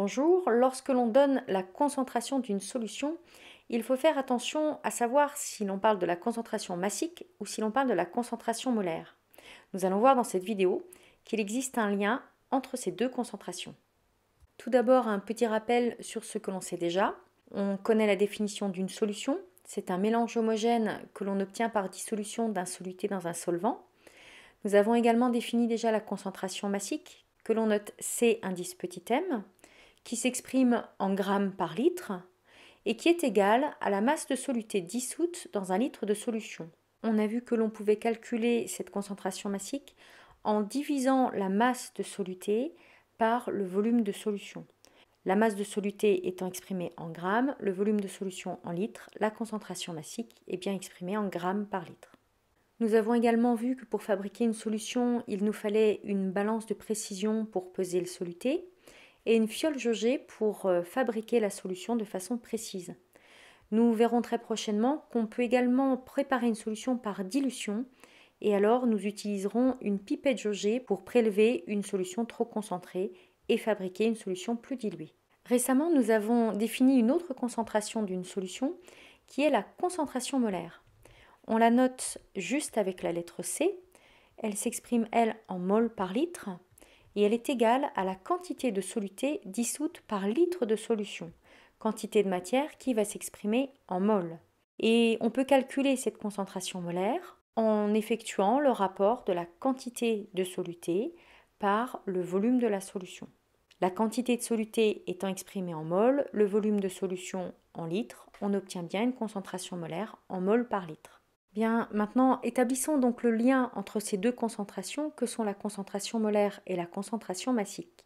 Bonjour, lorsque l'on donne la concentration d'une solution, il faut faire attention à savoir si l'on parle de la concentration massique ou si l'on parle de la concentration molaire. Nous allons voir dans cette vidéo qu'il existe un lien entre ces deux concentrations. Tout d'abord, un petit rappel sur ce que l'on sait déjà. On connaît la définition d'une solution. C'est un mélange homogène que l'on obtient par dissolution d'un soluté dans un solvant. Nous avons également défini déjà la concentration massique, que l'on note C indice petit m, qui s'exprime en grammes par litre et qui est égale à la masse de soluté dissoute dans un litre de solution. On a vu que l'on pouvait calculer cette concentration massique en divisant la masse de soluté par le volume de solution. La masse de soluté étant exprimée en grammes, le volume de solution en litres, la concentration massique est bien exprimée en grammes par litre. Nous avons également vu que pour fabriquer une solution, il nous fallait une balance de précision pour peser le soluté et une fiole jaugée pour fabriquer la solution de façon précise. Nous verrons très prochainement qu'on peut également préparer une solution par dilution et alors nous utiliserons une pipette jaugée pour prélever une solution trop concentrée et fabriquer une solution plus diluée. Récemment, nous avons défini une autre concentration d'une solution qui est la concentration molaire. On la note juste avec la lettre C. Elle s'exprime, elle, en mol par litre et elle est égale à la quantité de soluté dissoute par litre de solution, quantité de matière qui va s'exprimer en mol. Et on peut calculer cette concentration molaire en effectuant le rapport de la quantité de soluté par le volume de la solution. La quantité de soluté étant exprimée en mol, le volume de solution en litres, on obtient bien une concentration molaire en mol par litre. Bien, maintenant, établissons donc le lien entre ces deux concentrations que sont la concentration molaire et la concentration massique.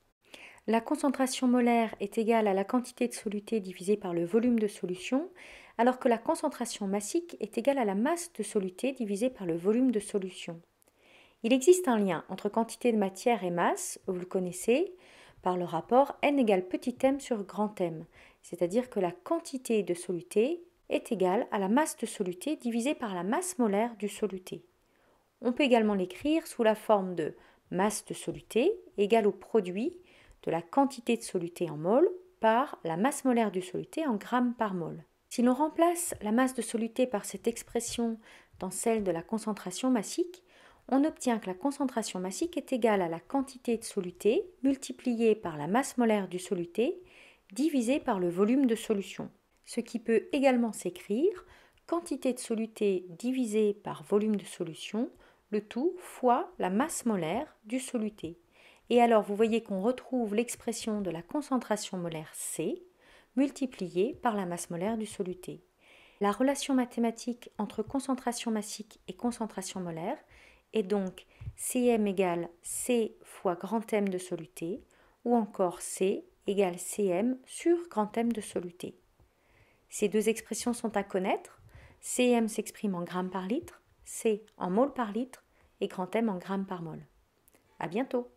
La concentration molaire est égale à la quantité de soluté divisée par le volume de solution, alors que la concentration massique est égale à la masse de soluté divisée par le volume de solution. Il existe un lien entre quantité de matière et masse, vous le connaissez, par le rapport n égale petit m sur grand M, c'est-à-dire que la quantité de soluté est égale à la masse de soluté divisée par la masse molaire du soluté. On peut également l'écrire sous la forme de masse de soluté égale au produit de la quantité de soluté en mol par la masse molaire du soluté en grammes par mol. Si l'on remplace la masse de soluté par cette expression dans celle de la concentration massique, on obtient que la concentration massique est égale à la quantité de soluté multipliée par la masse molaire du soluté divisée par le volume de solution, ce qui peut également s'écrire quantité de soluté divisée par volume de solution, le tout fois la masse molaire du soluté. Et alors vous voyez qu'on retrouve l'expression de la concentration molaire C multipliée par la masse molaire du soluté. La relation mathématique entre concentration massique et concentration molaire est donc Cm égale C fois grand M de soluté ou encore C égale Cm sur grand M de soluté. Ces deux expressions sont à connaître. Cm s'exprime en grammes par litre, C en mol par litre et grand M en grammes par mol. À bientôt!